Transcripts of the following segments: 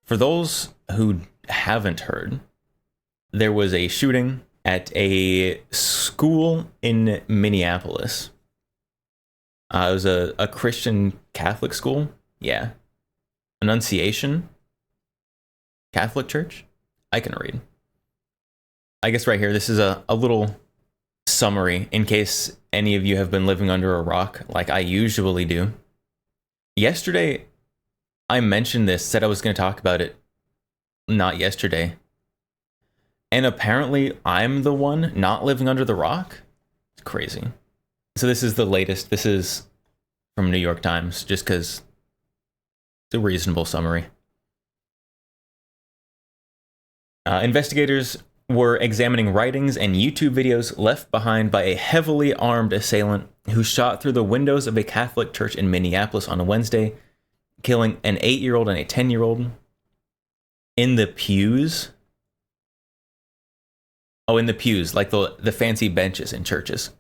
For those who haven't heard, there was a shooting at a school in Minneapolis. It was a Christian Catholic school. Yeah. Annunciation Catholic Church. I can read. I guess right here, this is a little summary in case any of you have been living under a rock like I usually do. Yesterday, I mentioned this, said I was going to talk about it. Not yesterday. And apparently, I'm the one not living under the rock? It's crazy. So this is the latest. This is from New York Times, just because it's a reasonable summary. Investigators were examining writings and YouTube videos left behind by a heavily armed assailant who shot through the windows of a Catholic church in Minneapolis on a Wednesday, killing an 8-year-old and a 10-year-old. In the pews? Oh, in the pews, like the fancy benches in churches.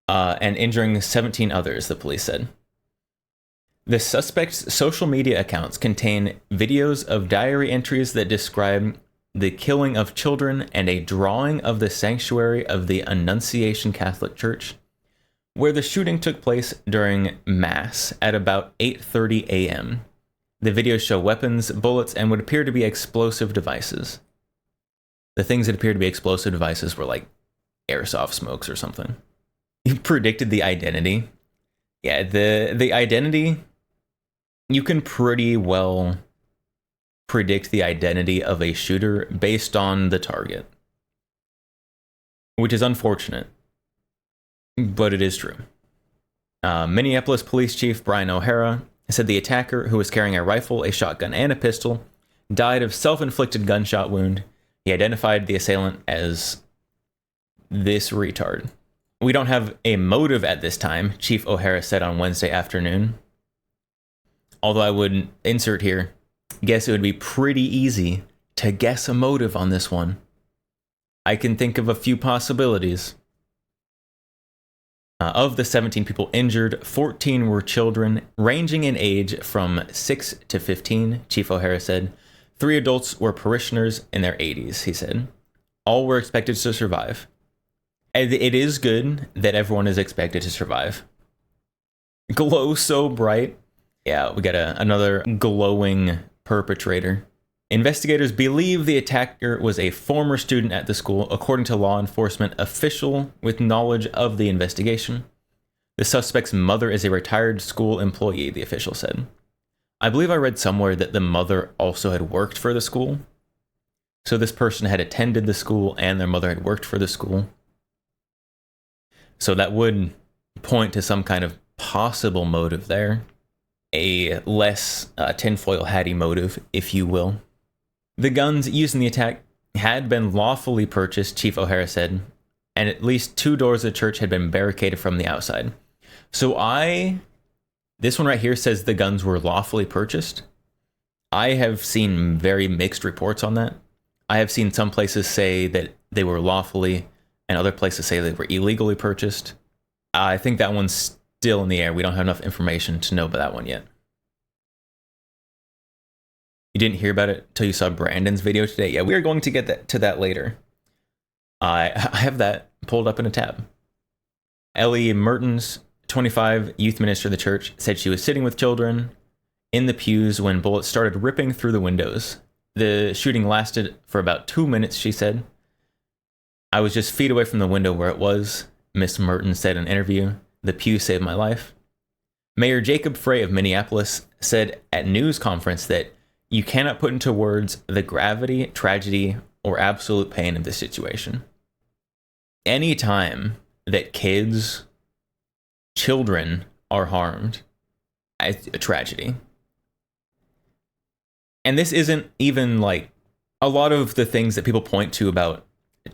And injuring 17 others, the police said. The suspect's social media accounts contain videos of diary entries that describe the killing of children and a drawing of the sanctuary of the Annunciation Catholic Church, where the shooting took place during Mass at about 8:30 a.m. The videos show weapons, bullets, and would appear to be explosive devices. The things that appear to be explosive devices were like airsoft smokes or something. You predicted the identity. Yeah, the identity, you can pretty well predict the identity of a shooter based on the target. Which is unfortunate, but it is true. Minneapolis Police Chief Brandon Herrera said the attacker, who was carrying a rifle, a shotgun, and a pistol, died of self-inflicted gunshot wound. He identified the assailant as this retard. We don't have a motive at this time, Chief O'Hara said on Wednesday afternoon. Although I would insert here, guess it would be pretty easy to guess a motive on this one. I can think of a few possibilities. Of the 17 people injured, 14 were children, ranging in age from 6 to 15, Chief O'Hara said. 3 adults were parishioners in their 80s, he said. All were expected to survive. And it is good that everyone is expected to survive. Glow so bright. Yeah, we got another glowing perpetrator. Investigators believe the attacker was a former student at the school, according to law enforcement official with knowledge of the investigation. The suspect's mother is a retired school employee, the official said. I believe I read somewhere that the mother also had worked for the school. So this person had attended the school and their mother had worked for the school. So that would point to some kind of possible motive there. A less tinfoil hatty motive, if you will. The guns used in the attack had been lawfully purchased, Chief O'Hara said, and at least 2 doors of the church had been barricaded from the outside. So this one right here says the guns were lawfully purchased. I have seen very mixed reports on that. I have seen some places say that they were lawfully, and other places say they were illegally purchased. I think that one's still in the air. We don't have enough information to know about that one yet. You didn't hear about it until you saw Brandon's video today? Yeah, we are going to get to that later. I have that pulled up in a tab. Ellie Mertens, 25, youth minister of the church, said she was sitting with children in the pews when bullets started ripping through the windows. The shooting lasted for about 2 minutes, she said. I was just feet away from the window where it was, Miss Mertens said in an interview. The pew saved my life. Mayor Jacob Frey of Minneapolis said at news conference that you cannot put into words the gravity, tragedy, or absolute pain of this situation. Any time that children are harmed, it's a tragedy. And this isn't even like a lot of the things that people point to about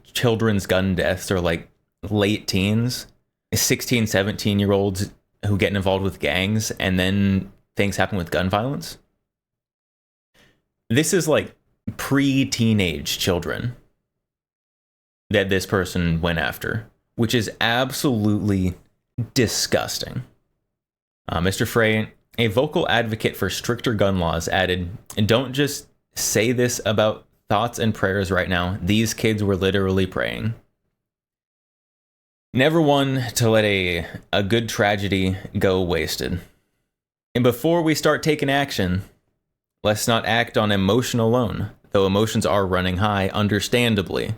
children's gun deaths are like late teens, 16, 17-year-olds who get involved with gangs and then things happen with gun violence. This is like pre-teenage children that this person went after, which is absolutely disgusting. Mr. Frey A vocal advocate for stricter gun laws added, "Don't just say this about thoughts and prayers right now. These kids were literally praying." Never one to let a good tragedy go wasted. And before we start taking action, let's not act on emotion alone, though emotions are running high, understandably.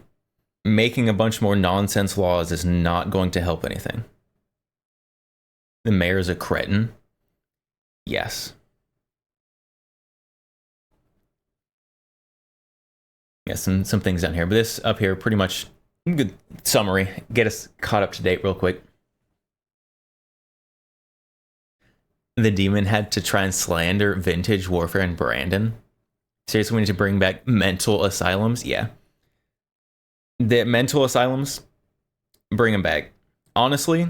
Making a bunch more nonsense laws is not going to help anything. The mayor's a cretin. Yes. Yeah, some things down here, but this up here, pretty much good summary. Get us caught up to date real quick. The demon had to try and slander vintage warfare and Brandon. Seriously, we need to bring back mental asylums? Yeah. The mental asylums, bring them back. Honestly,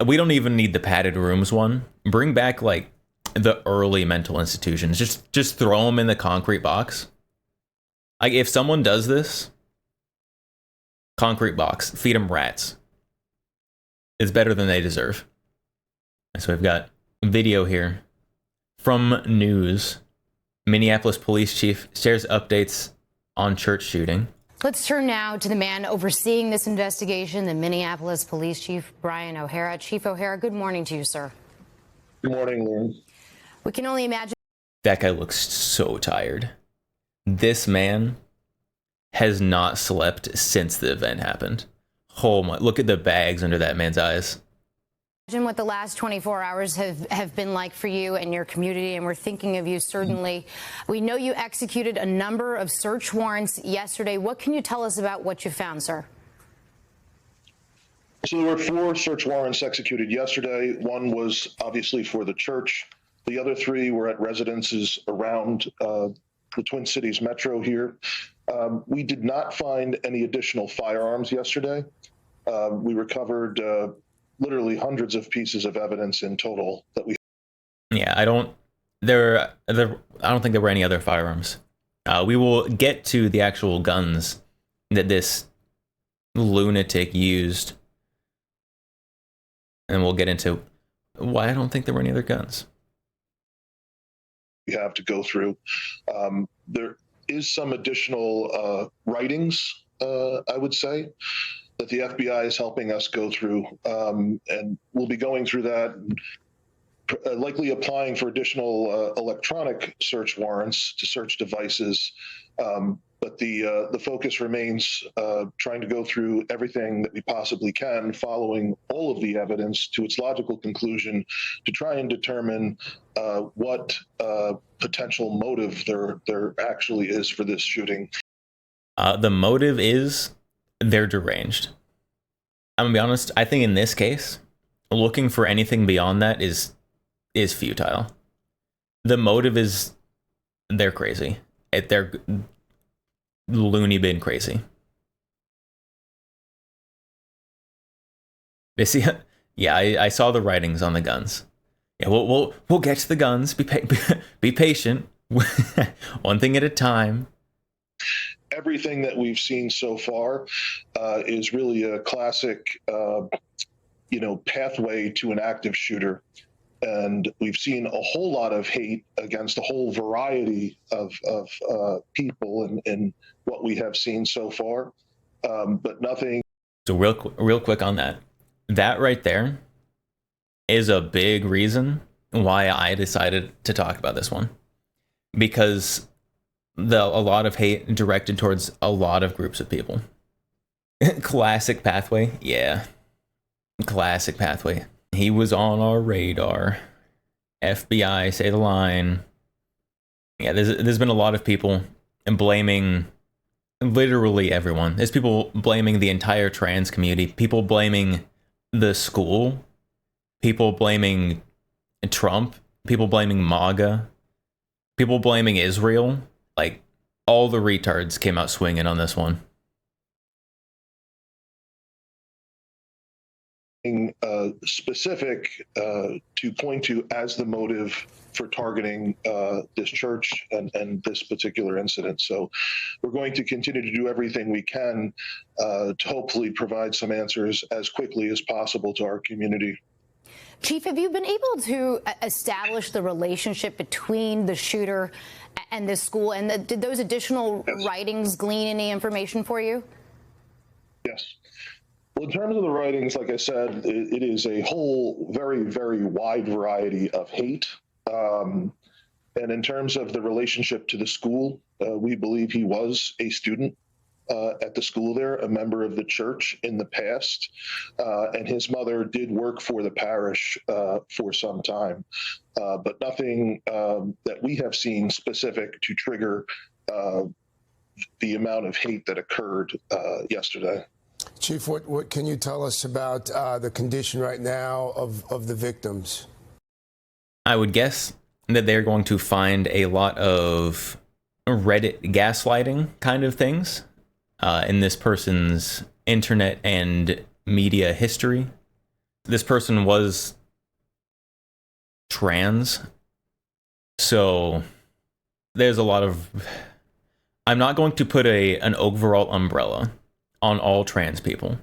we don't even need the padded rooms one. Bring back like the early mental institutions. Just throw them in the concrete box. Like if someone does this, concrete box, feed them rats. It's better than they deserve. So we've got video here from news. Minneapolis police chief shares updates on church shooting. Let's turn now to the man overseeing this investigation, the Minneapolis police chief, Brandon Herrera. Chief O'Hara, good morning to you, sir. Good morning, Lauren. We can only imagine. That guy looks so tired. This man has not slept since the event happened. Oh my, look at the bags under that man's eyes. Imagine what the last 24 hours have been like for you and your community, and we're thinking of you certainly. We know you executed a number of search warrants yesterday. What can you tell us about what you found, sir? So there were 4 search warrants executed yesterday. One was obviously for the church. The other 3 were at residences around the Twin Cities metro here. We did not find any additional firearms yesterday. We recovered literally hundreds of pieces of evidence in total that we. Yeah, I don't think there were any other firearms. We will get to the actual guns that this lunatic used, and we'll get into why I don't think there were any other guns. We have to go through. There is some additional writings, I would say, that the FBI is helping us go through, and we'll be going through that, likely applying for additional electronic search warrants to search devices. But the focus remains trying to go through everything that we possibly can, following all of the evidence to its logical conclusion, to try and determine what potential motive there actually is for this shooting. The motive is they're deranged. I'm gonna be honest, I think in this case, looking for anything beyond that is futile. The motive is they're crazy. They're loony bin crazy. They see, yeah, I saw the writings on the guns. Yeah, we'll get to the guns. Be patient. One thing at a time. Everything that we've seen so far is really a classic, pathway to an active shooter. And we've seen a whole lot of hate against a whole variety of people in what we have seen so far, but nothing. So real quick on that. That right there is a big reason why I decided to talk about this one. Because a lot of hate directed towards a lot of groups of people. Classic pathway. Yeah. Classic pathway. He was on our radar. FBI, say the line. Yeah, there's been a lot of people blaming literally everyone. There's people blaming the entire trans community. People blaming the school. People blaming Trump. People blaming MAGA. People blaming Israel. Like, all the retards came out swinging on this one. Specific to point to as the motive for targeting this church and this particular incident. So we're going to continue to do everything we can to hopefully provide some answers as quickly as possible to our community. Chief, have you been able to establish the relationship between the shooter and this school? And did those additional writings glean any information for you? Yes. Well, in terms of the writings, like I said, it is a whole very, very wide variety of hate. And in terms of the relationship to the school, we believe he was a student at the school there, a member of the church in the past, and his mother did work for the parish for some time, but nothing that we have seen specific to trigger the amount of hate that occurred yesterday. Chief, what can you tell us about the condition right now of the victims? I would guess that they're going to find a lot of Reddit gaslighting kind of things in this person's internet and media history. This person was trans, so there's a lot of... I'm not going to put an overall umbrella on all trans people,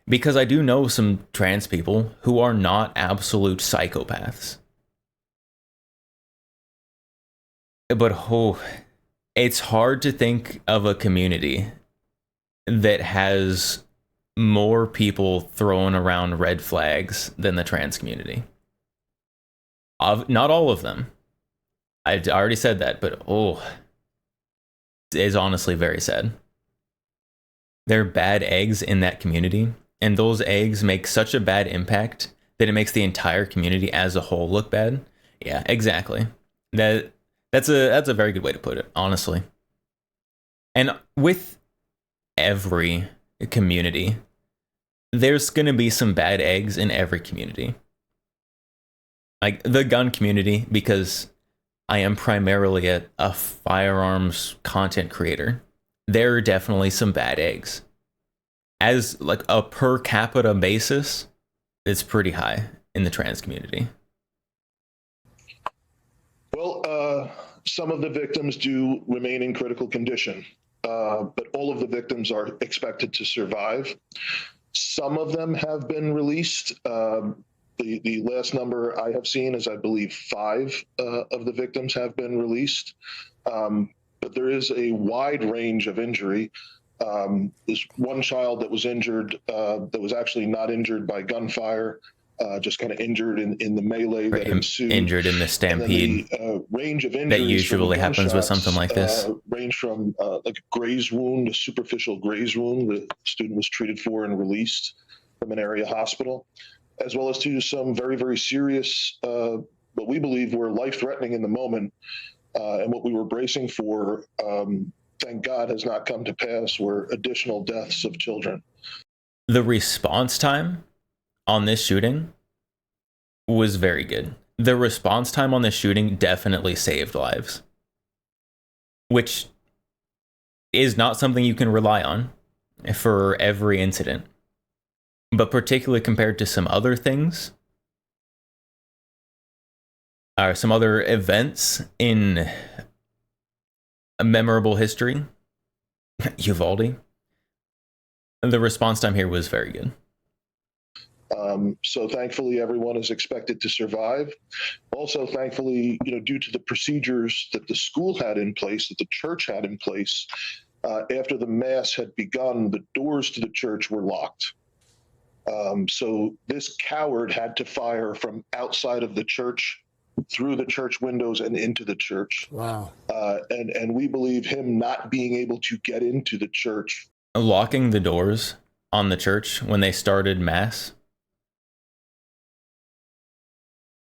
because I do know some trans people who are not absolute psychopaths. But it's hard to think of a community that has more people throwing around red flags than the trans community. Not all of them. I already said that, but it is honestly very sad. There are bad eggs in that community, and those eggs make such a bad impact that it makes the entire community as a whole look bad. Yeah, exactly. That's a very good way to put it, honestly. And with every community, there's going to be some bad eggs in every community. Like the gun community, because I am primarily a firearms content creator, there are definitely some bad eggs. As like a per capita basis, it's pretty high in the trans community. Well, some of the victims do remain in critical condition, but all of the victims are expected to survive. Some of them have been released. The last number I have seen is, I believe, 5 of the victims have been released. But there is a wide range of injury. There's one child that was injured that was actually not injured by gunfire, just kind of injured in the melee that ensued. Injured in the stampede. The range of injuries that usually happens with something like this. Range from like a graze wound, a superficial graze wound the student was treated for and released from an area hospital, as well as to some very, very serious, what we believe were life-threatening in the moment, and what we were bracing for, thank God, has not come to pass, were additional deaths of children. The response time on this shooting was very good. The response time on this shooting definitely saved lives, which is not something you can rely on for every incident. But particularly compared to some other things, or some other events in a memorable history, Uvalde, the response time here was very good. So thankfully, everyone is expected to survive. Also, thankfully, due to the procedures that the school had in place, that the church had in place, after the mass had begun, the doors to the church were locked. So this coward had to fire from outside of the church, through the church windows and into the church. Wow. And we believe him not being able to get into the church. Locking the doors on the church when they started mass.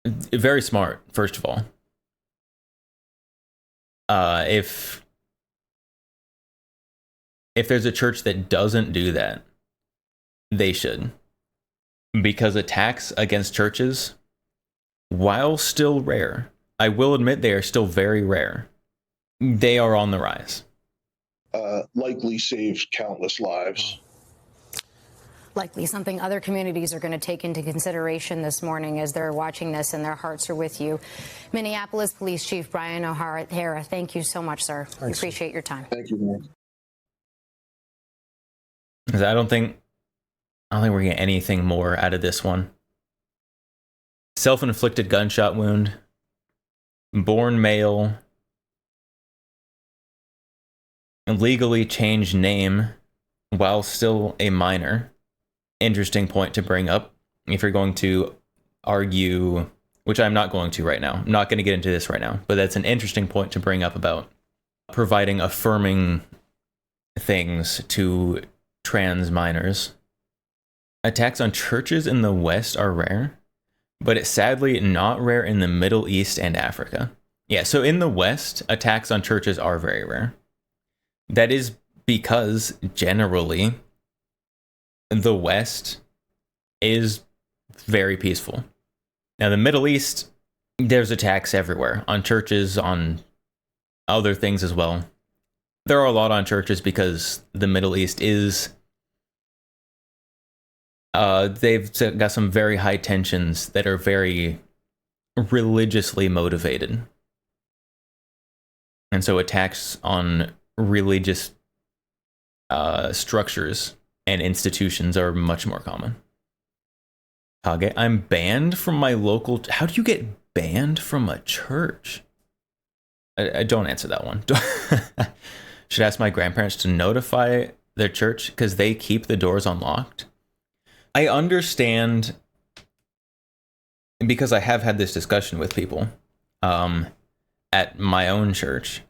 Very smart, first of all. If there's a church that doesn't do that, they should. Because attacks against churches, while still rare, I will admit they are still very rare, they are on the rise. Likely saved countless lives. Likely something other communities are going to take into consideration this morning as they're watching this, and their hearts are with you. Minneapolis Police Chief Brandon Herrera, thank you so much, sir. We appreciate your time. Thank you, man. I don't think we're getting anything more out of this one. self-inflicted gunshot wound, born male, legally changed name while still a minor. Interesting point to bring up if you're going to argue, which I'm not going to right now. I'm not going to get into this right now, but that's an interesting point to bring up about providing affirming things to trans minors. Attacks on churches in the West are rare, but it's sadly not rare in the Middle East and Africa. Yeah, so in the West, attacks on churches are very rare. That is because generally the West is very peaceful. Now, the Middle East, there's attacks everywhere on churches, on other things as well. There are a lot on churches because the Middle East is, they've got some very high tensions that are very religiously motivated. And so attacks on religious structures and institutions are much more common. Kage, I'm banned from my local... How do you get banned from a church? I don't answer that one. Should ask my grandparents to notify their church because they keep the doors unlocked. I understand, because I have had this discussion with people at my own church.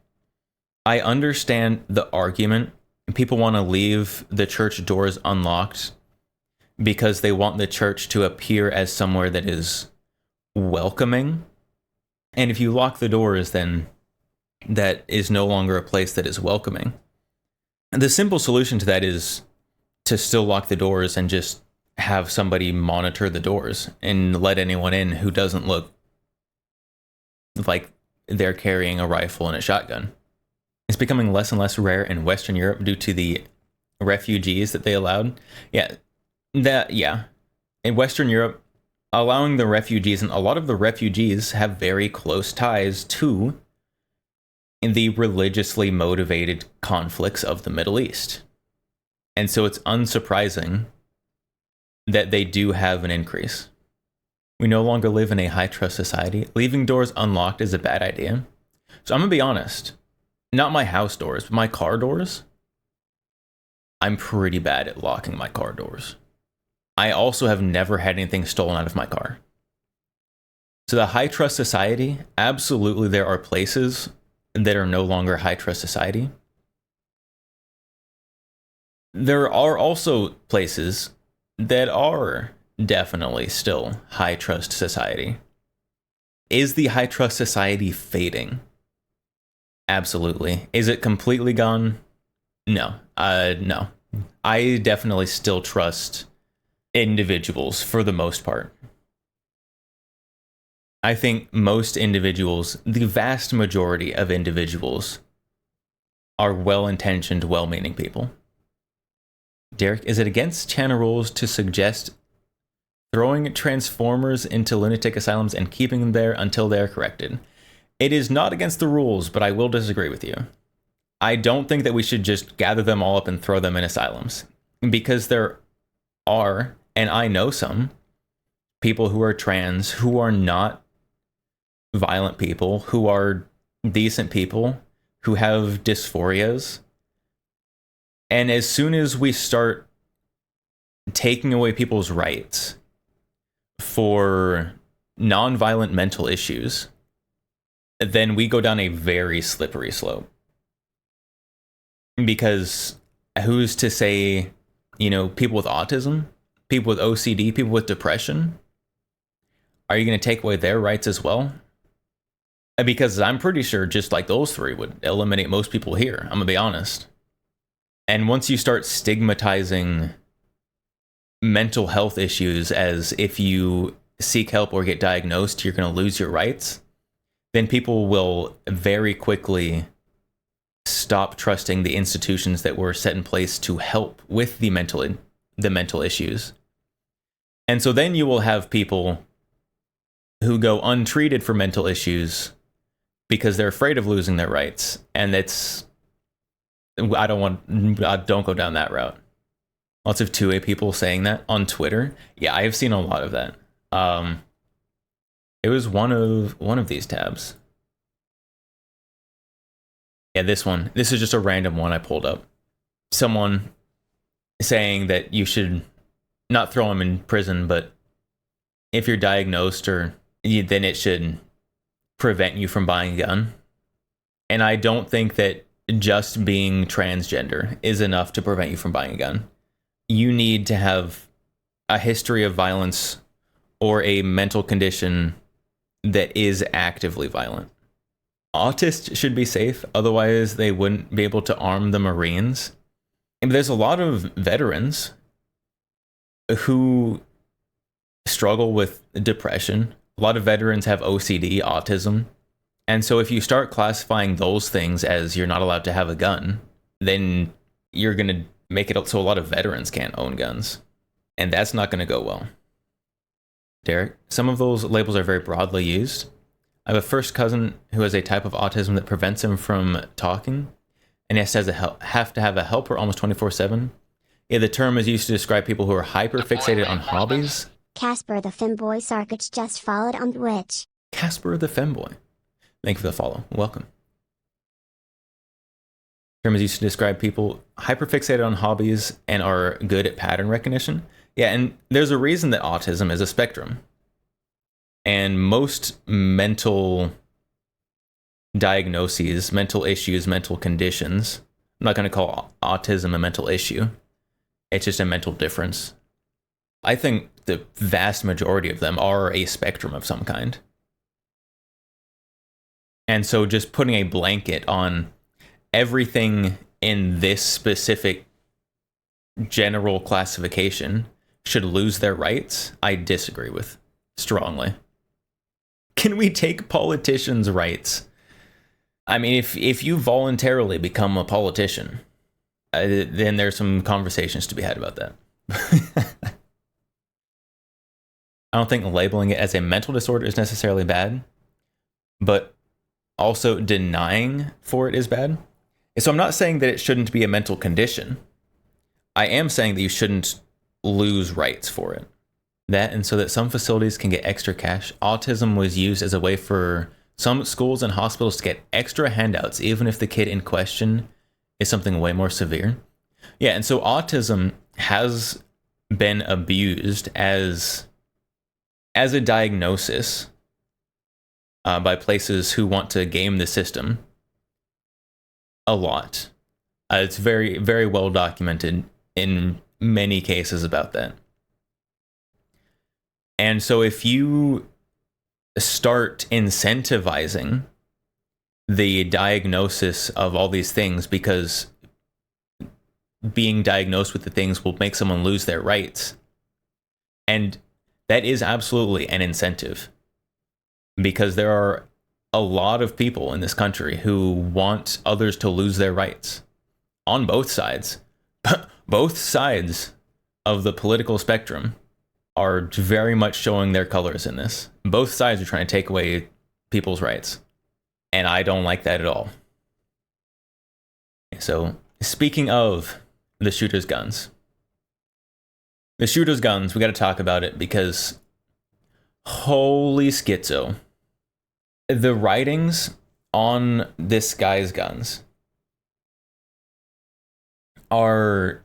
I understand the argument. People want to leave the church doors unlocked because they want the church to appear as somewhere that is welcoming. And if you lock the doors, then that is no longer a place that is welcoming. The simple solution to that is to still lock the doors and just have somebody monitor the doors and let anyone in who doesn't look like they're carrying a rifle and a shotgun. It's becoming less and less rare in Western Europe due to the refugees that they allowed. In Western Europe, allowing the refugees, and a lot of the refugees have very close ties to the religiously motivated conflicts of the Middle East. And so it's unsurprising that they do have an increase. We no longer live in a high-trust society. Leaving doors unlocked is a bad idea. So I'm going to be honest. Not my house doors, but my car doors. I'm pretty bad at locking my car doors. I also have never had anything stolen out of my car. So the high-trust society, absolutely there are places that are no longer high-trust society. There are also places that are definitely still high-trust society. Is the high-trust society fading? Absolutely. Is it completely gone? No. No. I definitely still trust individuals for the most part. I think most individuals, the vast majority of individuals, are well-intentioned, well-meaning people. Derek, is it against channel rules to suggest throwing transformers into lunatic asylums and keeping them there until they are corrected? It is not against the rules, but I will disagree with you. I don't think that we should just gather them all up and throw them in asylums. Because there are, and I know some, people who are trans, who are not violent people, who are decent people, who have dysphorias. And as soon as we start taking away people's rights for non-violent mental issues, then we go down a very slippery slope. Because who's to say, people with autism, people with OCD, people with depression, are you going to take away their rights as well? Because I'm pretty sure just like those three would eliminate most people here. I'm going to be honest. And once you start stigmatizing mental health issues as if you seek help or get diagnosed, you're going to lose your rights, then people will very quickly stop trusting the institutions that were set in place to help with the mental issues. And so then you will have people who go untreated for mental issues because they're afraid of losing their rights. And don't go down that route. Lots of 2A people saying that on Twitter. Yeah, I have seen a lot of that. It was one of these tabs. Yeah, this one. This is just a random one I pulled up. Someone saying that you should not throw him in prison, but if you're diagnosed, then it should prevent you from buying a gun. And I don't think that just being transgender is enough to prevent you from buying a gun. You need to have a history of violence or a mental condition that is actively violent. Autists should be safe, otherwise they wouldn't be able to arm the Marines. And there's a lot of veterans who struggle with depression. A lot of veterans have OCD, autism. And so if you start classifying those things as you're not allowed to have a gun, then you're going to make it so a lot of veterans can't own guns. And that's not going to go well. Derek, some of those labels are very broadly used. I have a first cousin who has a type of autism that prevents him from talking, and he have to have a helper almost 24/7. Yeah, the term is used to describe people who are hyper-fixated on hobbies. Casper the Femboy Sarkich just followed on Twitch. Casper the Femboy. Thank you for the follow. Welcome. The term is used to describe people hyper-fixated on hobbies and are good at pattern recognition. Yeah, and there's a reason that autism is a spectrum. And most mental diagnoses, mental issues, mental conditions, I'm not going to call autism a mental issue. It's just a mental difference. I think the vast majority of them are a spectrum of some kind. And so just putting a blanket on everything in this specific general classification should lose their rights, I disagree with strongly. Can we take politicians' rights? I mean, if you voluntarily become a politician, then there's some conversations to be had about that. I don't think labeling it as a mental disorder is necessarily bad, but also denying for it is bad. So I'm not saying that it shouldn't be a mental condition. I am saying that you shouldn't lose rights for it. That, and so that some facilities can get extra cash. Autism was used as a way for some schools and hospitals to get extra handouts, even if the kid in question is something way more severe. Yeah, and so autism has been abused as a diagnosis by places who want to game the system a lot. It's very, very well documented in many cases about that. And so if you start incentivizing the diagnosis of all these things because being diagnosed with the things will make someone lose their rights, and that is absolutely an incentive, because there are a lot of people in this country who want others to lose their rights on both sides. Both sides of the political spectrum are very much showing their colors in this. Both sides are trying to take away people's rights, and I don't like that at all. So, speaking of the shooter's guns, we got to talk about it because holy schizo. The writings on this guy's guns are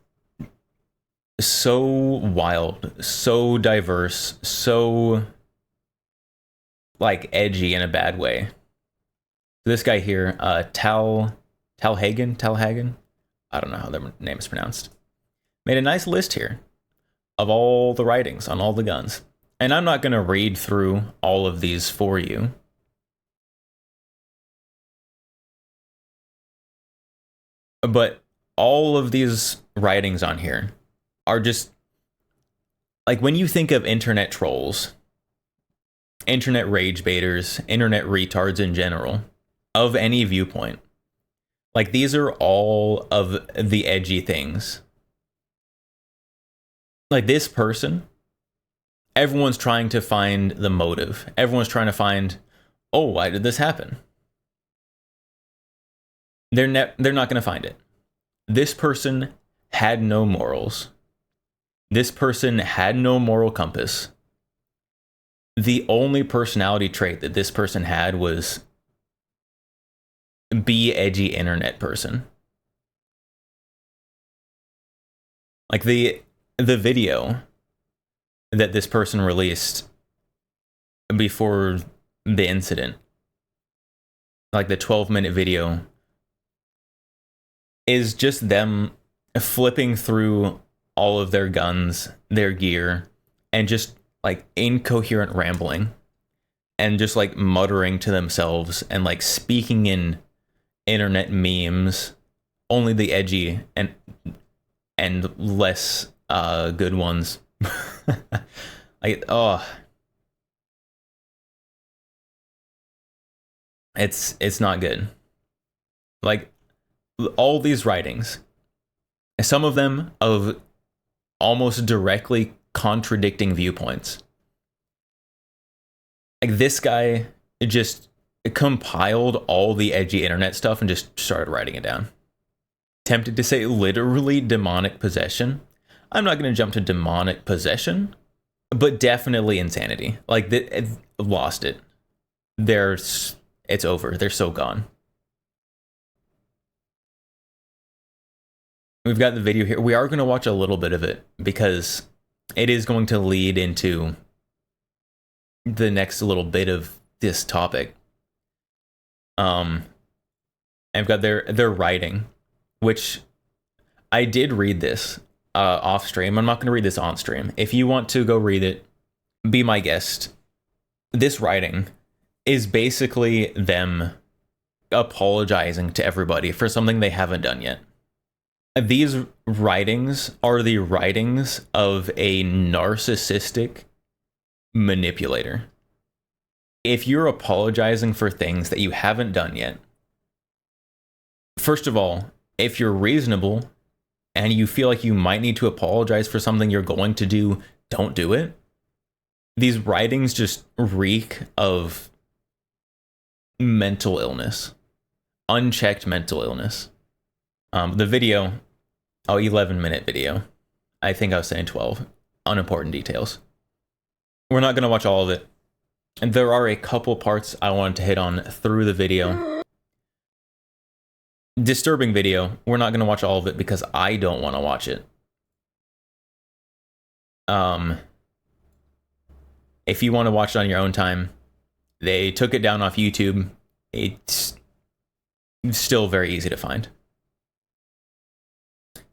so wild, so diverse, so like edgy in a bad way. This guy here, Talhagen, I don't know how their name is pronounced, made a nice list here of all the writings on all the guns. And I'm not going to read through all of these for you. But all of these writings on here are just, like, when you think of internet trolls, internet rage baiters, internet retards in general, of any viewpoint, like, these are all of the edgy things. Like, this person, everyone's trying to find the motive. Everyone's trying to find, oh, why did this happen? They're not going to find it. This person had no morals. This person had no moral compass. the only personality trait that this person had was be edgy internet person. Like the video that this person released before the incident, like the 12-minute video, is just them flipping through all of their guns, their gear, and just like incoherent rambling and just like muttering to themselves and like speaking in internet memes, only the edgy and less good ones. Like, oh, it's not good. Like, all these writings, some of them of almost directly contradicting viewpoints. Like, this guy just compiled all the edgy internet stuff and just started writing it down. Tempted to say literally demonic possession. I'm not going to jump to demonic possession, but definitely insanity. Like, lost it. It's over. They're so gone. We've got the video here. We are going to watch a little bit of it because it is going to lead into the next little bit of this topic. I've got their writing, which I did read this off stream. I'm not going to read this on stream. If you want to go read it, be my guest. This writing is basically them apologizing to everybody for something they haven't done yet. These writings are the writings of a narcissistic manipulator. If you're apologizing for things that you haven't done yet, first of all, if you're reasonable and you feel like you might need to apologize for something you're going to do, don't do it. These writings just reek of mental illness, unchecked mental illness. The video, 11-minute video. I think I was saying 12. Unimportant details. We're not going to watch all of it. And there are a couple parts I wanted to hit on through the video. Disturbing video. We're not going to watch all of it because I don't want to watch it. If you want to watch it on your own time, they took it down off YouTube. It's still very easy to find.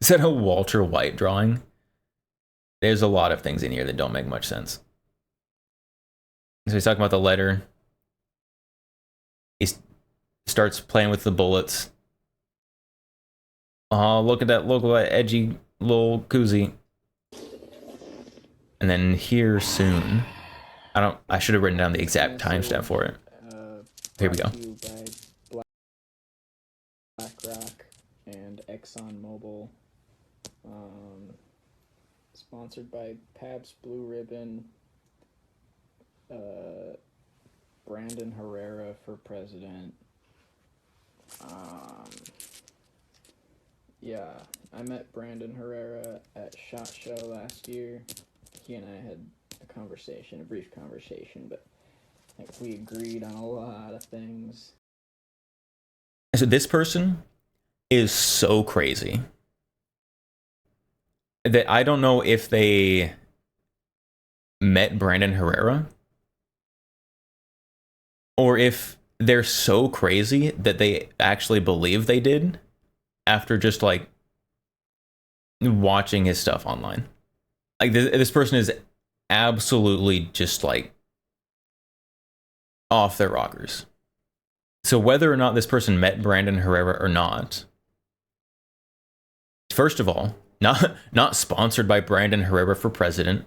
Is that a Walter White drawing? There's a lot of things in here that don't make much sense. So he's talking about the letter. He starts playing with the bullets. Oh, look at that local edgy little koozie. And then here soon. I should have written down the exact timestamp for it. Here we go. BlackRock and ExxonMobil. Sponsored by Pabst Blue Ribbon. Brandon Herrera for president. Yeah, I met Brandon Herrera at SHOT Show last year. He and I had a brief conversation, but I think we agreed on a lot of things. So this person is so crazy that I don't know if they met Brandon Herrera or if they're so crazy that they actually believe they did after just like watching his stuff online. Like this person is absolutely just like off their rockers. So whether or not this person met Brandon Herrera or not, first of all, not sponsored by Brandon Herrera for president.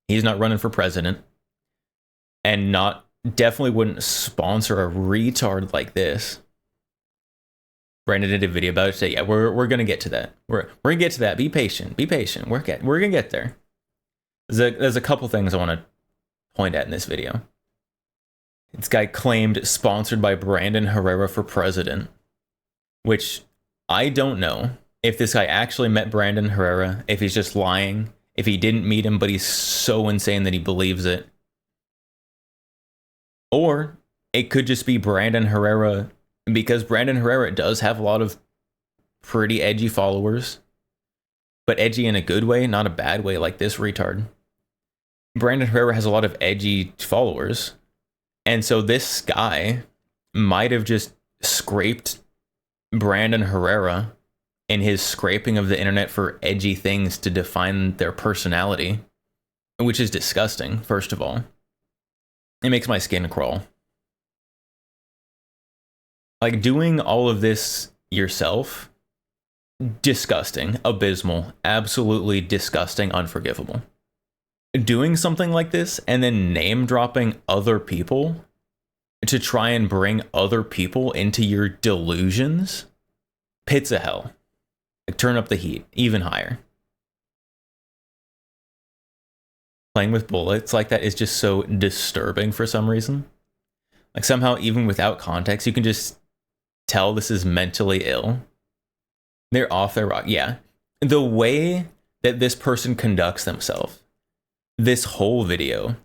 He's not running for president. And definitely wouldn't sponsor a retard like this. Brandon did a video about it. Say, yeah, we're gonna get to that. We're gonna get to that. Be patient. We're gonna get there. There's a couple things I want to point at in this video. This guy claimed sponsored by Brandon Herrera for president, which I don't know if this guy actually met Brandon Herrera, if he's just lying, if he didn't meet him, but he's so insane that he believes it. Or it could just be Brandon Herrera, because Brandon Herrera does have a lot of pretty edgy followers, but edgy in a good way, not a bad way like this retard. Brandon Herrera has a lot of edgy followers, and so this guy might have just scraped Brandon Herrera in his scraping of the internet for edgy things to define their personality, which is disgusting, first of all. It makes my skin crawl. Like, doing all of this yourself, disgusting, abysmal, absolutely disgusting, unforgivable. Doing something like this and then name dropping other people to try and bring other people into your delusions, pits of hell. Like, turn up the heat even higher. Playing with bullets like that is just so disturbing for some reason. Like, somehow, even without context, you can just tell this is mentally ill. They're off their rock. Yeah. The way that this person conducts themselves, this whole video,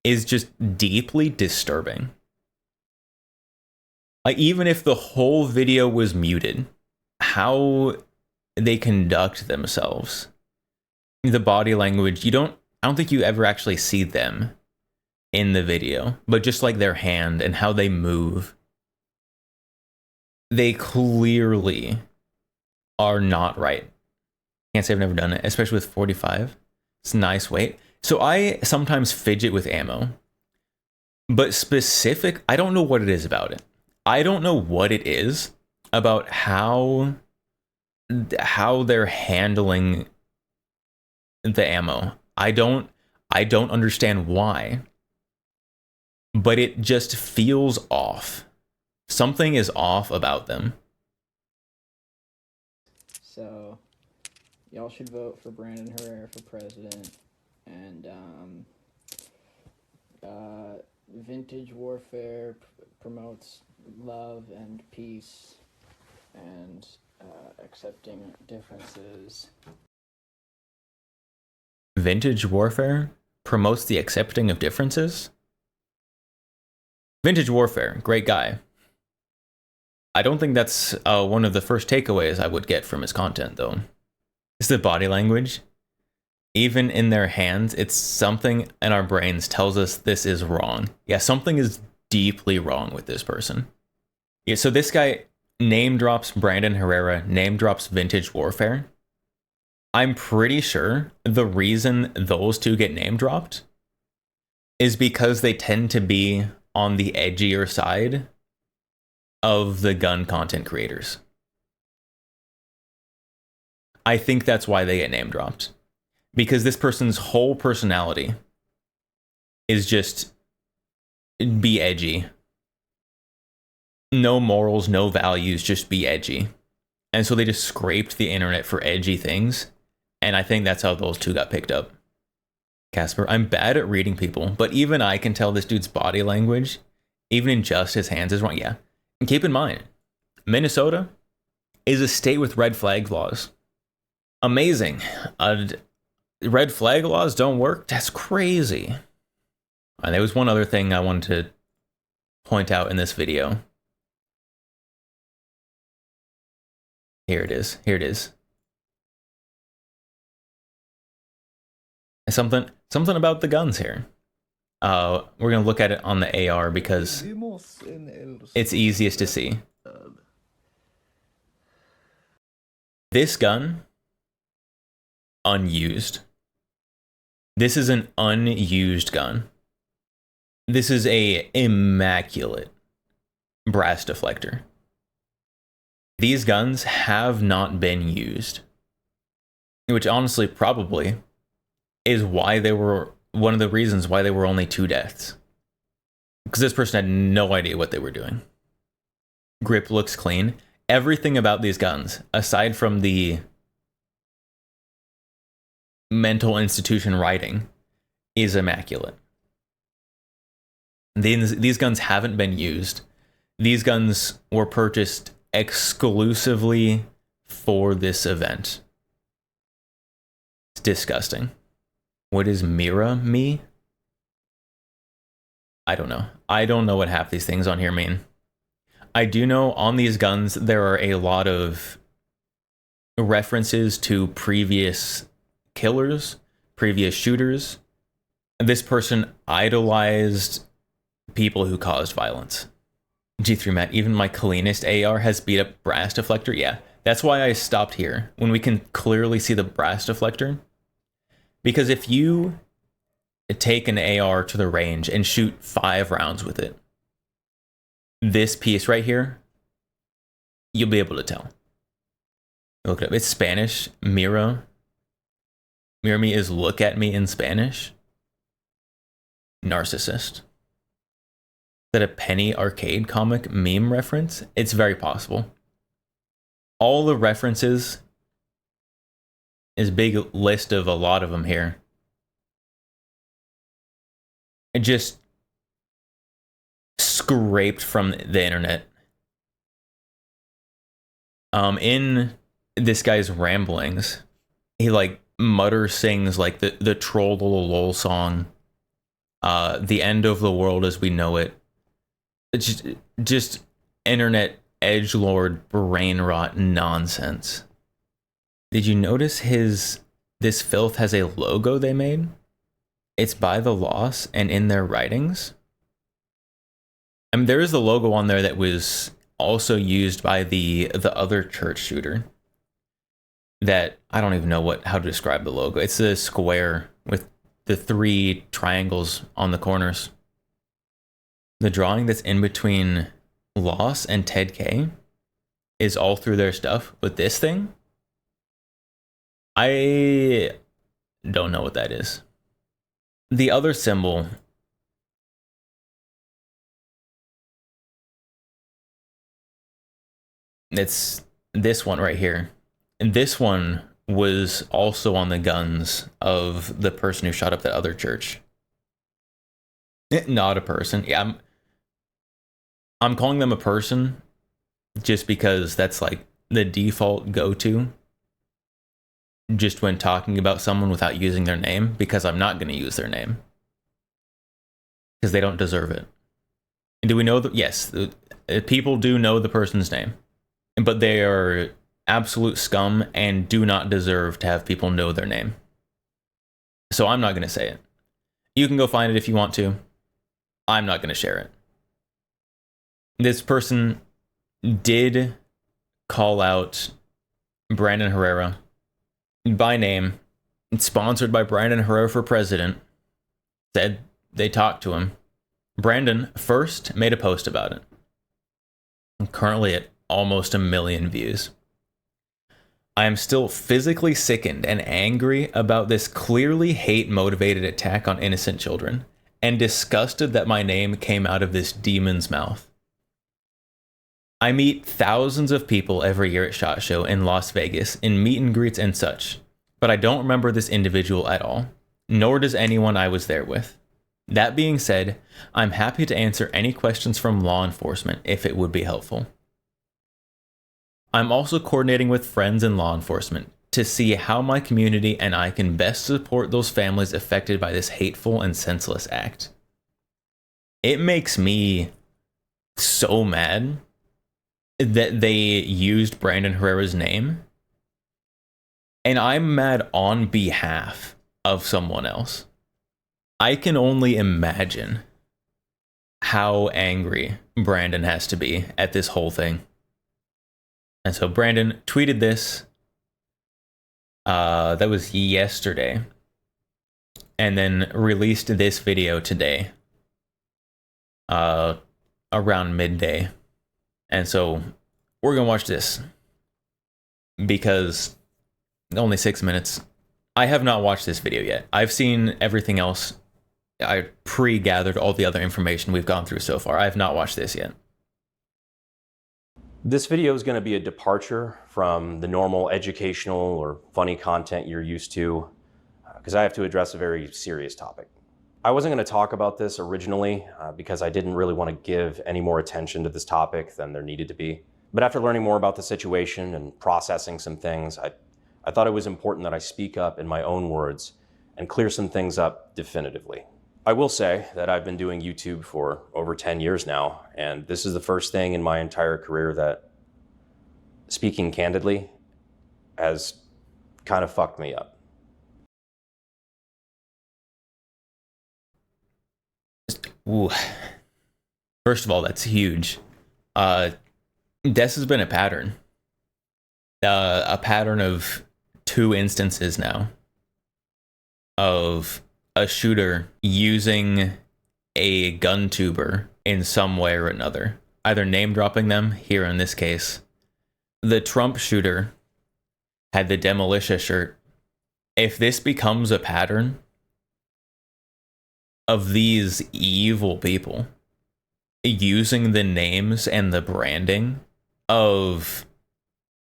is just deeply disturbing. Like, even if the whole video was muted, how they conduct themselves, the body language, I don't think you ever actually see them in the video, but just like their hand and how they move, they clearly are not right. Can't say I've never done it, especially with 45. It's a nice weight. So I sometimes fidget with ammo, but I don't know what it is about it. I don't know what it is about how they're handling the ammo. I don't understand why, but it just feels off. Something is off about them. So, y'all should vote for Brandon Herrera for president. And Vintage Warfare promotes love and peace and accepting differences. Vintage Warfare promotes the accepting of differences? Vintage Warfare, great guy. I don't think that's one of the first takeaways I would get from his content, though. It's the body language. Even in their hands, it's something in our brains tells us this is wrong. Yeah, something is deeply wrong with this person. Yeah, so this guy name drops Brandon Herrera, name drops Vintage Warfare. I'm pretty sure the reason those two get name dropped is because they tend to be on the edgier side of the gun content creators. I think that's why they get name dropped. Because this person's whole personality is just be edgy. No morals, no values, just be edgy. And so they just scraped the internet for edgy things. And I think that's how those two got picked up. Casper, I'm bad at reading people, but even I can tell this dude's body language, even in just his hands, is wrong. Yeah. And keep in mind, Minnesota is a state with red flag laws. Amazing. Red flag laws don't work? That's crazy. And there was one other thing I wanted to point out in this video. Here it is. Here it is. Something about the guns here. We're going to look at it on the AR because it's easiest to see. This gun, unused. This is an unused gun. This is a immaculate brass deflector. These guns have not been used, which honestly probably is why they were one of the reasons why there were only 2 deaths. Because this person had no idea what they were doing. Grip looks clean. Everything about these guns, aside from the mental institution writing, is immaculate. These guns haven't been used. These guns were purchased exclusively for this event. It's disgusting. What is Mira Me? I don't know. I don't know what half these things on here mean. I do know on these guns, there are a lot of references to previous killers, previous shooters. This person idolized people who caused violence. G3 Matt, even my cleanest AR has beat up brass deflector. Yeah, that's why I stopped here when we can clearly see the brass deflector. Because if you take an AR to the range and shoot 5 rounds with it, this piece right here, you'll be able to tell. Look it up. It's Spanish. Mira me is look at me in Spanish. Narcissist. Is that a Penny Arcade comic meme reference? It's very possible. All the references is a big list of a lot of them here. It just scraped from the internet. In this guy's ramblings, he like mutter sings like the troll lol song, the end of the world as we know it. It's just internet edgelord brain rot nonsense. Did you notice this filth has a logo they made? It's by the Loss and in their writings. I mean, there is the logo on there that was also used by the other church shooter. That I don't even know how to describe the logo. It's a square with the 3 triangles on the corners. The drawing that's in between Loss and Ted K is all through their stuff. But this thing, I don't know what that is. The other symbol, it's this one right here. And this one was also on the guns of the person who shot up that other church. Not a person. Yeah, I'm calling them a person just because that's like the default go-to. Just when talking about someone without using their name, because I'm not going to use their name. Because they don't deserve it. And do we know that? Yes, people do know the person's name. But they are absolute scum and do not deserve to have people know their name. So I'm not going to say it. You can go find it if you want to. I'm not going to share it. This person did call out Brandon Herrera by name. It's sponsored by Brandon Herrera for president. Said they talked to him. Brandon first made a post about it. I'm currently at almost 1 million views. I am still physically sickened and angry about this clearly hate-motivated attack on innocent children, and disgusted that my name came out of this demon's mouth. I meet thousands of people every year at SHOT Show in Las Vegas in meet and greets and such, but I don't remember this individual at all, nor does anyone I was there with. That being said, I'm happy to answer any questions from law enforcement if it would be helpful. I'm also coordinating with friends in law enforcement to see how my community and I can best support those families affected by this hateful and senseless act. It makes me so mad that they used Brandon Herrera's name, and I'm mad on behalf of someone else. I can only imagine how angry Brandon has to be at this whole thing. And so Brandon tweeted this. That was yesterday. And then released this video today. Around midday. And so we're going to watch this. Because only 6 minutes. I have not watched this video yet. I've seen everything else. I pre-gathered all the other information we've gone through so far. I have not watched this yet. This video is going to be a departure from the normal educational or funny content you're used to, because I have to address a very serious topic. I wasn't going to talk about this originally because I didn't really want to give any more attention to this topic than there needed to be. But after learning more about the situation and processing some things, I thought it was important that I speak up in my own words and clear some things up definitively. I will say that I've been doing YouTube for over 10 years now, and this is the first thing in my entire career that, speaking candidly, has kind of fucked me up. Ooh. First of all, that's huge. This has been a pattern. A pattern of 2 instances now of a shooter using a gun tuber in some way or another, either name dropping them, here in this case. The Trump shooter had the Demolitia shirt. If this becomes a pattern of these evil people using the names and the branding of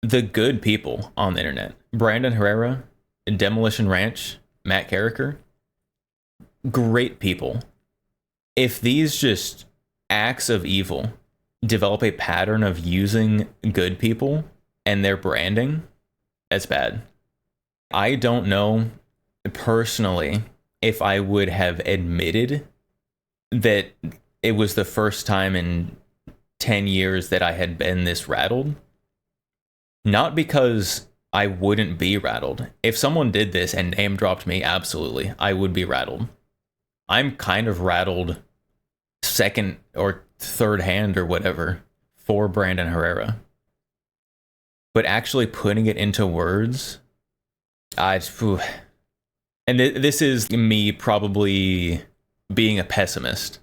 the good people on the internet, Brandon Herrera, Demolition Ranch, Matt Carricker, great people. If these just acts of evil develop a pattern of using good people and their branding, that's bad. I don't know personally if I would have admitted that it was the first time in 10 years that I had been this rattled. Not because I wouldn't be rattled. If someone did this and name dropped me, absolutely, I would be rattled. I'm kind of rattled second or third hand or whatever for Brandon Herrera. But actually putting it into words, and this is me probably being a pessimist,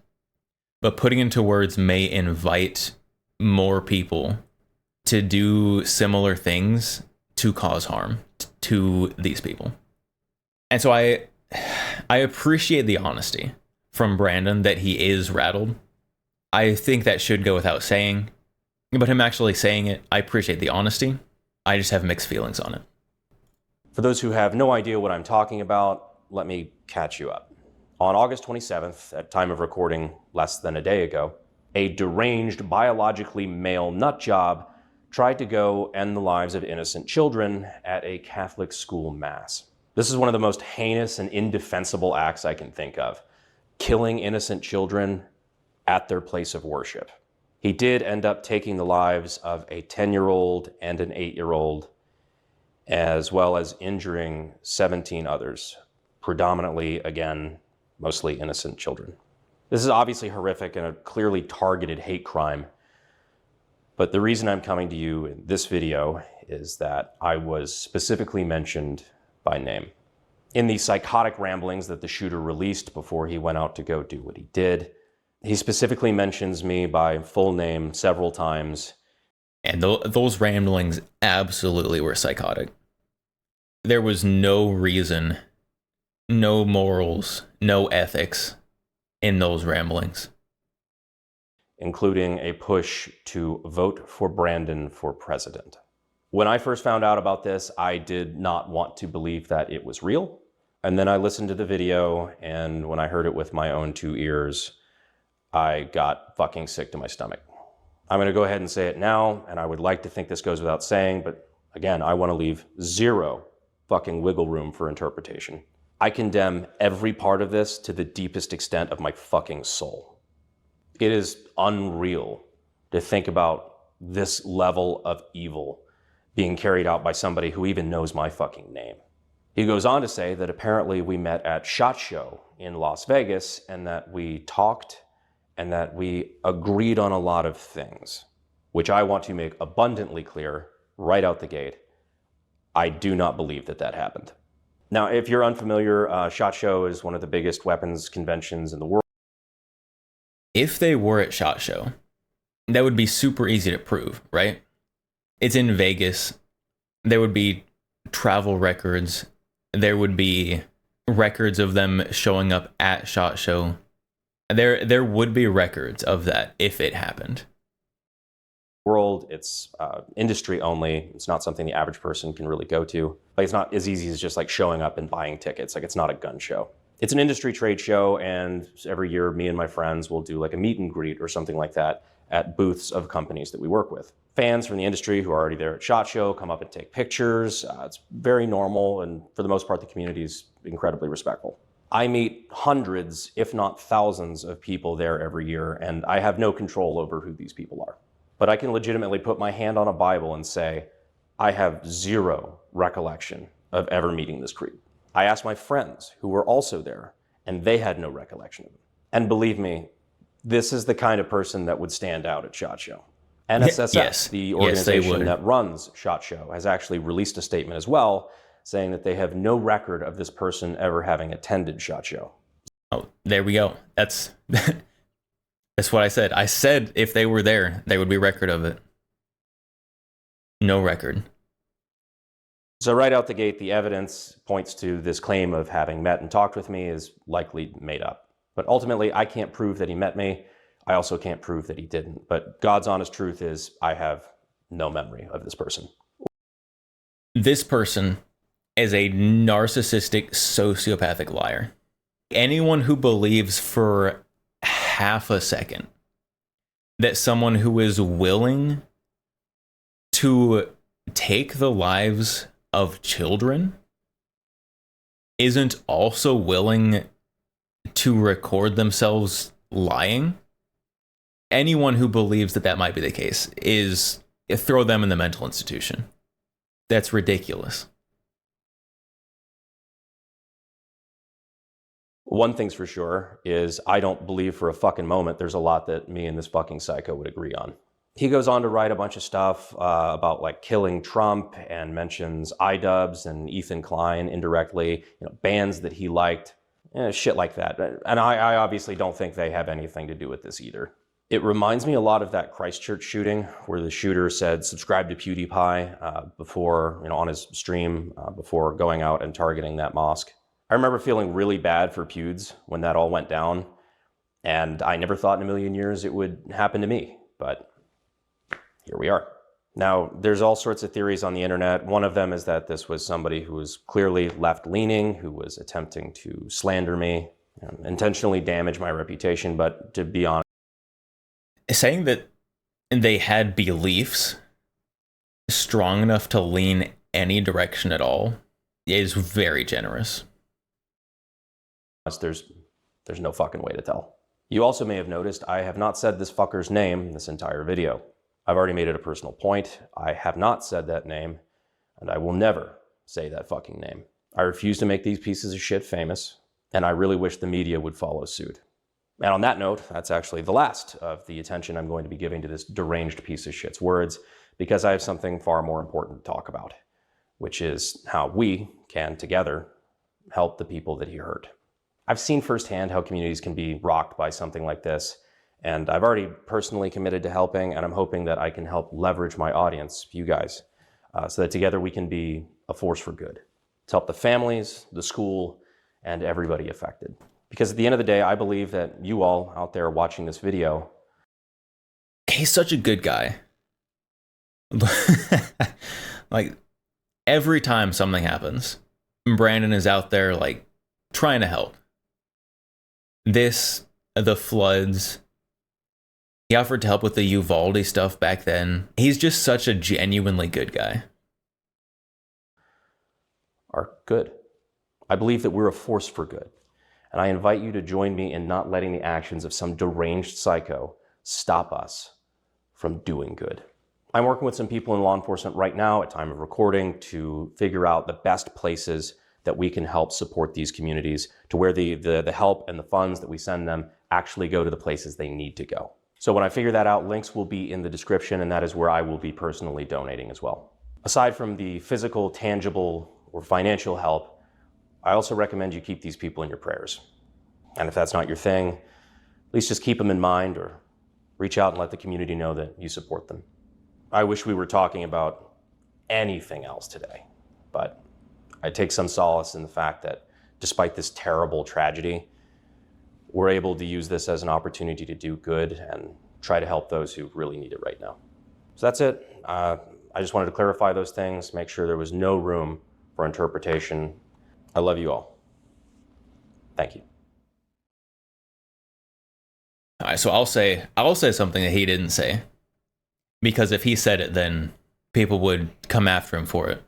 but putting into words may invite more people to do similar things to cause harm to these people. And so I appreciate the honesty from Brandon that he is rattled. I think that should go without saying, but him actually saying it, I appreciate the honesty. I just have mixed feelings on it. For those who have no idea what I'm talking about, let me catch you up. On August 27th, at time of recording less than a day ago, a deranged, biologically male nutjob tried to go end the lives of innocent children at a Catholic school mass. This is one of the most heinous and indefensible acts I can think of, killing innocent children at their place of worship. He did end up taking the lives of a 10-year-old and an 8-year-old, as well as injuring 17 others, predominantly, again, mostly innocent children. This is obviously horrific and a clearly targeted hate crime. But the reason I'm coming to you in this video is that I was specifically mentioned by name. In the psychotic ramblings that the shooter released before he went out to go do what he did, he specifically mentions me by full name several times. And those ramblings absolutely were psychotic. There was no reason, no morals, no ethics in those ramblings. Including a push to vote for Brandon for president. When I first found out about this, I did not want to believe that it was real. And then I listened to the video, and when I heard it with my own 2 ears, I got fucking sick to my stomach. I'm gonna go ahead and say it now, and I would like to think this goes without saying, but again, I wanna leave zero fucking wiggle room for interpretation. I condemn every part of this to the deepest extent of my fucking soul. It is unreal to think about this level of evil being carried out by somebody who even knows my fucking name. He goes on to say that apparently we met at SHOT Show in Las Vegas and that we talked and that we agreed on a lot of things, which I want to make abundantly clear right out the gate. I do not believe that that happened. Now, if you're unfamiliar, SHOT Show is one of the biggest weapons conventions in the world. If they were at SHOT Show, that would be super easy to prove, right? It's in Vegas. There would be travel records. There would be records of them showing up at SHOT Show. There would be records of that if it happened. World, it's industry only. It's not something the average person can really go to. Like, it's not as easy as just like showing up and buying tickets. Like, it's not a gun show. It's an industry trade show, and every year me and my friends will do like a meet and greet or something like that at booths of companies that we work with. Fans from the industry who are already there at SHOT Show come up and take pictures. It's very normal, and for the most part, the community is incredibly respectful. I meet hundreds, if not thousands, of people there every year, and I have no control over who these people are. But I can legitimately put my hand on a Bible and say, I have zero recollection of ever meeting this creep. I asked my friends who were also there, and they had no recollection of him. And believe me, this is the kind of person that would stand out at SHOT Show. NSSF, Yes. the Yes, organization that runs SHOT Show, has actually released a statement as well, saying that they have no record of this person ever having attended SHOT Show. Oh, there we go. That's what I said. I said if they were there, there would be record of it. No record. So right out the gate, the evidence points to this claim of having met and talked with me is likely made up. But ultimately, I can't prove that he met me. I also can't prove that he didn't. But God's honest truth is I have no memory of this person. This person is a narcissistic, sociopathic liar. Anyone who believes for half a second that someone who is willing to take the lives of children isn't also willing to record themselves lying, anyone who believes that that might be the case is throw them in the mental institution. That's ridiculous. One thing's for sure is I don't believe for a fucking moment there's a lot that me and this fucking psycho would agree on. He goes on to write a bunch of stuff about like killing Trump and mentions iDubbbz and Ethan Klein indirectly, bands that he liked, shit like that. And I obviously don't think they have anything to do with this either. It reminds me a lot of that Christchurch shooting where the shooter said, subscribe to PewDiePie before, on his stream before going out and targeting that mosque. I remember feeling really bad for Pewds when that all went down. And I never thought in a million years it would happen to me, but here we are. Now, there's all sorts of theories on the internet. One of them is that this was somebody who was clearly left-leaning, who was attempting to slander me, intentionally damage my reputation, but to be honest, saying that they had beliefs strong enough to lean any direction at all is very generous. there's no fucking way to tell. You also may have noticed I have not said this fucker's name this entire video. I've already made it a personal point. I have not said that name, and I will never say that fucking name. I refuse to make these pieces of shit famous, and I really wish the media would follow suit. And on that note, that's actually the last of the attention I'm going to be giving to this deranged piece of shit's words, because I have something far more important to talk about, which is how we can together help the people that he hurt. I've seen firsthand how communities can be rocked by something like this, and I've already personally committed to helping, and I'm hoping that I can help leverage my audience, you guys, so that together we can be a force for good to help the families, the school, and everybody affected. Because at the end of the day, I believe that you all out there watching this video, he's such a good guy. Like, every time something happens, Brandon is out there, like, trying to help. The floods, he offered to help with the Uvalde stuff back then. He's just such a genuinely good guy. are good. I believe that we're a force for good. And I invite you to join me in not letting the actions of some deranged psycho stop us from doing good. I'm working with some people in law enforcement right now at time of recording to figure out the best places that we can help support these communities to where the help and the funds that we send them actually go to the places they need to go. So when I figure that out, links will be in the description, and that is where I will be personally donating as well. Aside from the physical, tangible, or financial help, I also recommend you keep these people in your prayers. And if that's not your thing, at least just keep them in mind or reach out and let the community know that you support them. I wish we were talking about anything else today, but I take some solace in the fact that despite this terrible tragedy, we're able to use this as an opportunity to do good and try to help those who really need it right now. So that's it. I just wanted to clarify those things, make sure there was no room for interpretation. I love you all. Thank you. All right, so I'll say something that he didn't say, because if he said it, then people would come after him for it.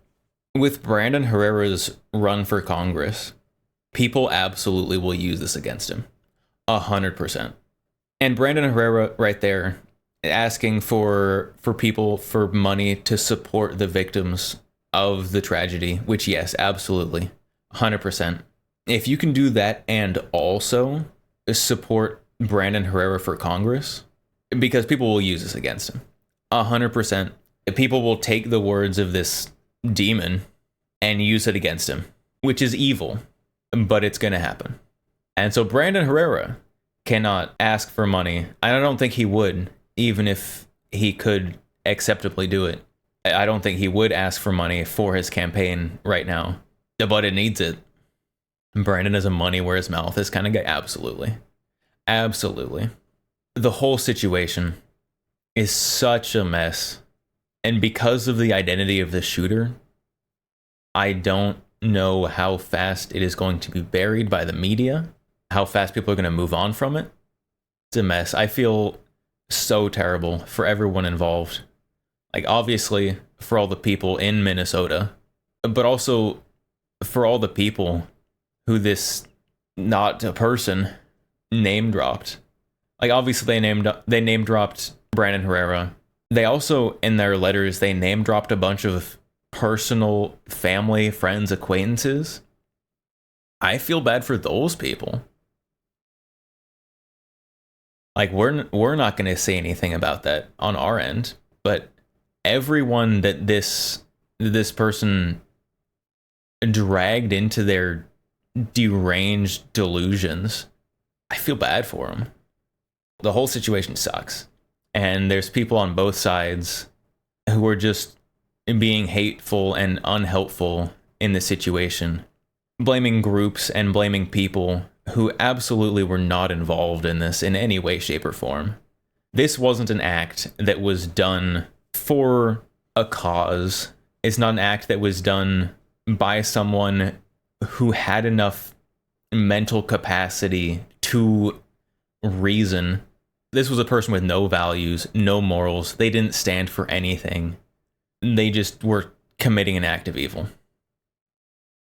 With Brandon Herrera's run for Congress, people absolutely will use this against him. 100%. And Brandon Herrera right there asking for people for money to support the victims of the tragedy, which yes, absolutely. 100%. If you can do that and also support Brandon Herrera for Congress, because people will use this against him. 100%. People will take the words of this demon and use it against him, which is evil, but it's going to happen. And so Brandon Herrera cannot ask for money. I don't think he would, even if he could acceptably do it. I don't think he would ask for money for his campaign right now, but it needs it. Brandon is a money where his mouth is kind of guy. Absolutely. Absolutely. The whole situation is such a mess. And because of the identity of the shooter, I don't know how fast it is going to be buried by the media, how fast people are going to move on from it. It's a mess. I feel so terrible for everyone involved. Like, obviously, for all the people in Minnesota, but also for all the people who this not a person name dropped. Like, obviously, they name dropped Brandon Herrera. They also, in their letters, they name dropped a bunch of personal family, friends, acquaintances. I feel bad for those people. Like, we're not going to say anything about that on our end, but everyone that this person dragged into their deranged delusions, I feel bad for them. The whole situation sucks. And there's people on both sides who are just being hateful and unhelpful in the situation, blaming groups and blaming people who absolutely were not involved in this in any way, shape, or form. This wasn't an act that was done for a cause. It's not an act that was done by someone who had enough mental capacity to reason. This was a person with no values, no morals. They didn't stand for anything. They just were committing an act of evil.